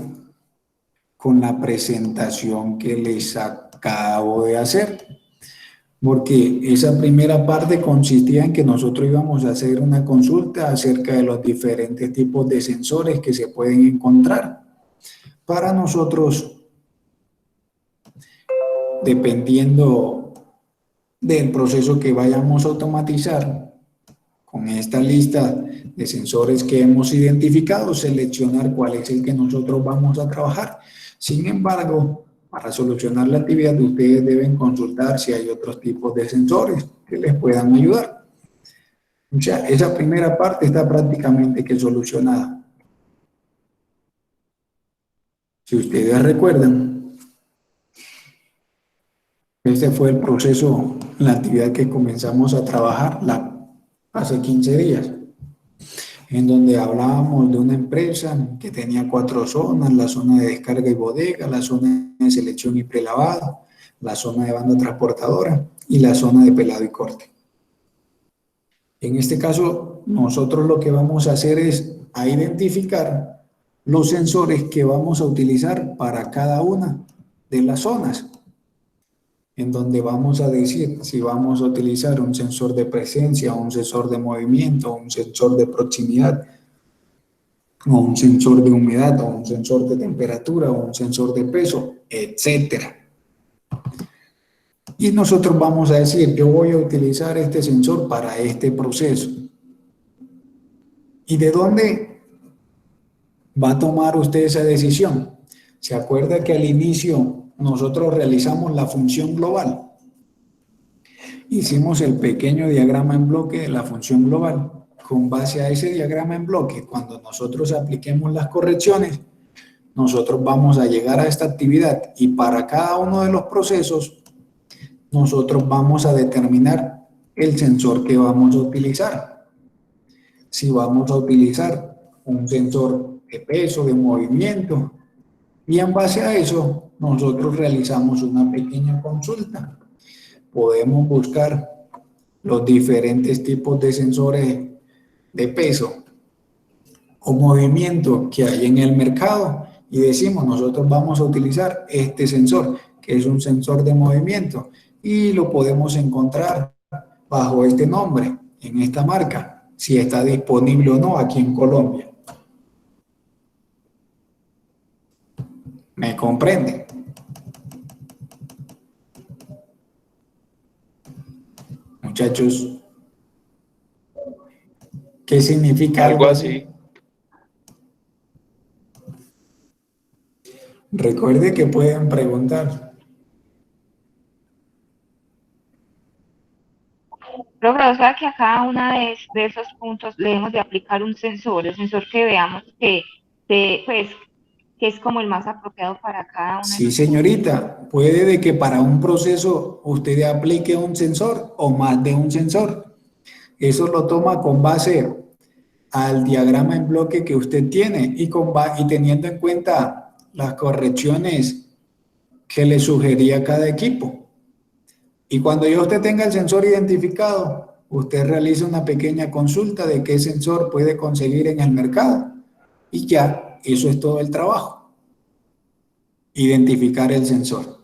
con la presentación que les acabo de hacer, porque esa primera parte consistía en que nosotros íbamos a hacer una consulta acerca de los diferentes tipos de sensores que se pueden encontrar para nosotros, dependiendo del proceso que vayamos a automatizar, con esta lista de sensores que hemos identificado, seleccionar cuál es el que nosotros vamos a trabajar. Sin embargo, para solucionar la actividad, ustedes deben consultar si hay otros tipos de sensores que les puedan ayudar. O sea, esa primera parte está prácticamente que solucionada. Si ustedes recuerdan, este fue el proceso, la actividad que comenzamos a trabajar hace 15 días, en donde hablábamos de una empresa que tenía 4 zonas: la zona de descarga y bodega, la zona de selección y prelavado, la zona de banda transportadora y la zona de pelado y corte. En este caso, nosotros lo que vamos a hacer es a identificar los sensores que vamos a utilizar para cada una de las zonas, en donde vamos a decir si vamos a utilizar un sensor de presencia, un sensor de movimiento, un sensor de proximidad, o un sensor de humedad, o un sensor de temperatura, o un sensor de peso, etcétera. Y nosotros vamos a decir, yo voy a utilizar este sensor para este proceso. ¿Y de dónde va a tomar usted esa decisión? ¿Se acuerda que al inicio nosotros realizamos la función global? Hicimos el pequeño diagrama en bloque de la función global. Con base a ese diagrama en bloque, cuando nosotros apliquemos las correcciones, nosotros vamos a llegar a esta actividad y para cada uno de los procesos, nosotros vamos a determinar el sensor que vamos a utilizar. Si vamos a utilizar un sensor de peso, de movimiento, y en base a eso, nosotros realizamos una pequeña consulta. Podemos buscar los diferentes tipos de sensores de peso o movimiento que hay en el mercado y decimos, nosotros vamos a utilizar este sensor, que es un sensor de movimiento, y lo podemos encontrar bajo este nombre, en esta marca, si está disponible o no aquí en Colombia. ¿Me comprende? Muchachos, ¿qué significa algo así? Recuerde que pueden preguntar. Profe, o sea que a cada uno de esos puntos le debemos de aplicar un sensor, el sensor que veamos pues, que es como el más apropiado para cada uno de Sí, los señorita, puede de que para un proceso usted aplique un sensor o más de un sensor. Eso lo toma con base al diagrama en bloque que usted tiene y teniendo en cuenta las correcciones que le sugería cada equipo. Y cuando ya usted tenga el sensor identificado, usted realiza una pequeña consulta de qué sensor puede conseguir en el mercado. Y ya, eso es todo el trabajo. Identificar el sensor.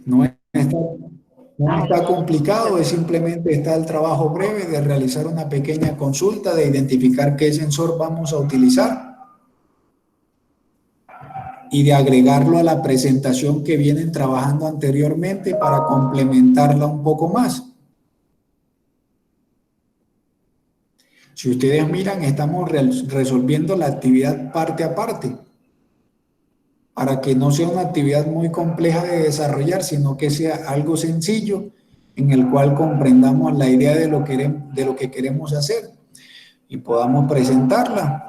No está complicado, es simplemente está el trabajo breve de realizar una pequeña consulta, de identificar qué sensor vamos a utilizar y de agregarlo a la presentación que vienen trabajando anteriormente para complementarla un poco más. Si ustedes miran, estamos resolviendo la actividad parte a parte, para que no sea una actividad muy compleja de desarrollar, sino que sea algo sencillo en el cual comprendamos la idea de lo que queremos hacer y podamos presentarla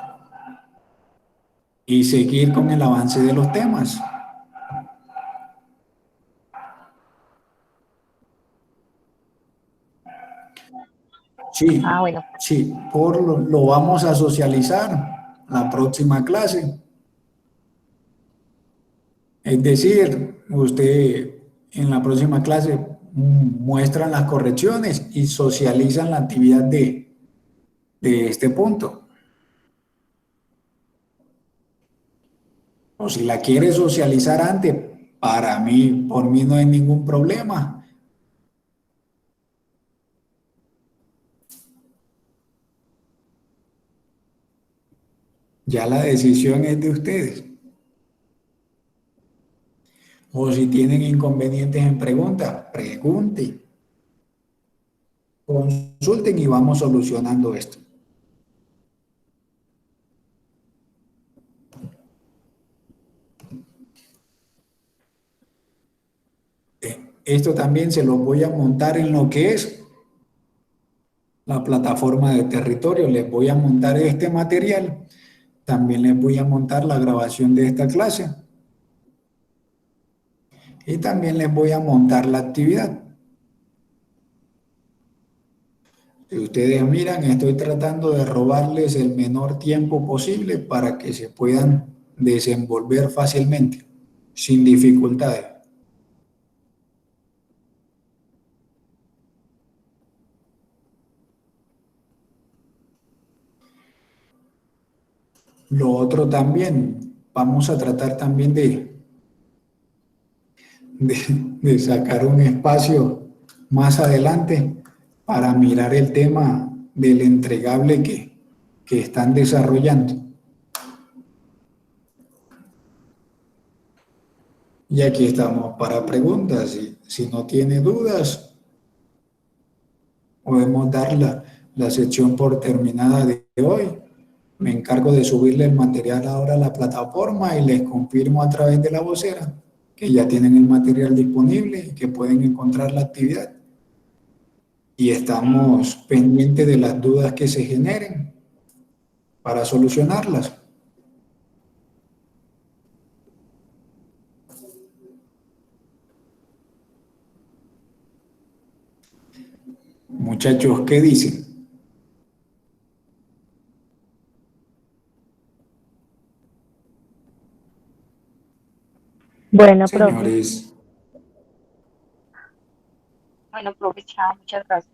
y seguir con el avance de los temas. Sí, bueno. sí, lo vamos a socializar la próxima clase. Es decir, usted en la próxima clase muestran las correcciones y socializan la actividad de este punto. O si la quiere socializar antes, por mí no hay ningún problema. Ya la decisión es de ustedes. O si tienen inconvenientes en preguntas, pregunten. Consulten y vamos solucionando esto. Esto también se lo voy a montar en lo que es la plataforma de territorio. Les voy a montar este material. También les voy a montar la grabación de esta clase. Y también les voy a montar la actividad. Si ustedes miran, estoy tratando de robarles el menor tiempo posible para que se puedan desenvolver fácilmente, sin dificultades. Lo otro también, vamos a tratar también de sacar un espacio más adelante para mirar el tema del entregable que están desarrollando. Y aquí estamos para preguntas. Si no tiene dudas, podemos dar la sección por terminada de hoy. me encargo de subirle el material ahora a la plataforma y les confirmo a través de la vocera que ya tienen el material disponible y que pueden encontrar la actividad. Y estamos pendientes de las dudas que se generen para solucionarlas. Muchachos, ¿qué dicen? Bueno, profe. Señores, Bueno, profe, chao, muchas gracias.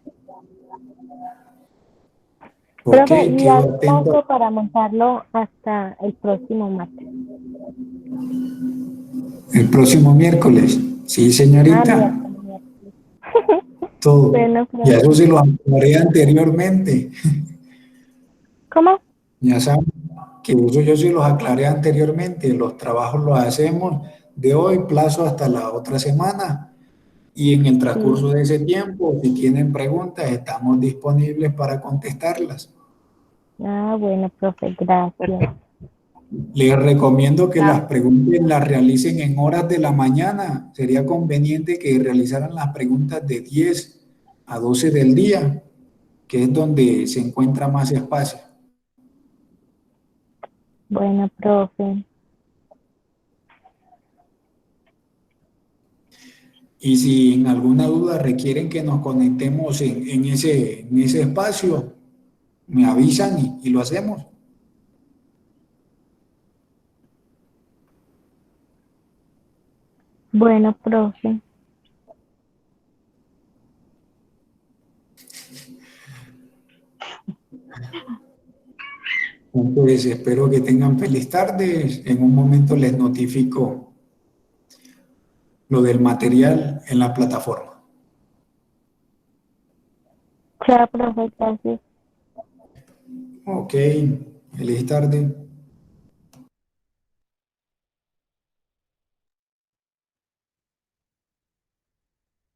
ok, Profe, y quedo hay atento. plazo para montarlo hasta el próximo martes. El próximo miércoles. Sí, señorita. Miércoles. Todo. Bueno, Y a profe. eso se lo aclaré anteriormente. ¿Cómo? Ya saben que eso yo se los aclaré anteriormente. Los trabajos los hacemos de hoy, plazo hasta la otra semana. Y en el transcurso Sí. de ese tiempo, si tienen preguntas, estamos disponibles para contestarlas. Ah, bueno, profe, gracias. Perfecto. Les recomiendo que las Chao. preguntas las realicen en horas de la mañana. Sería conveniente que realizaran las preguntas de 10 a 12 del día, que es donde se encuentra más espacio. Bueno, profe. Y si en alguna duda requieren que nos conectemos en ese espacio, me avisan y lo hacemos. Bueno, profe. Pues espero que tengan feliz tarde. En un momento les notifico lo del material en la plataforma. Chao, profe, gracias. Ok, feliz tarde.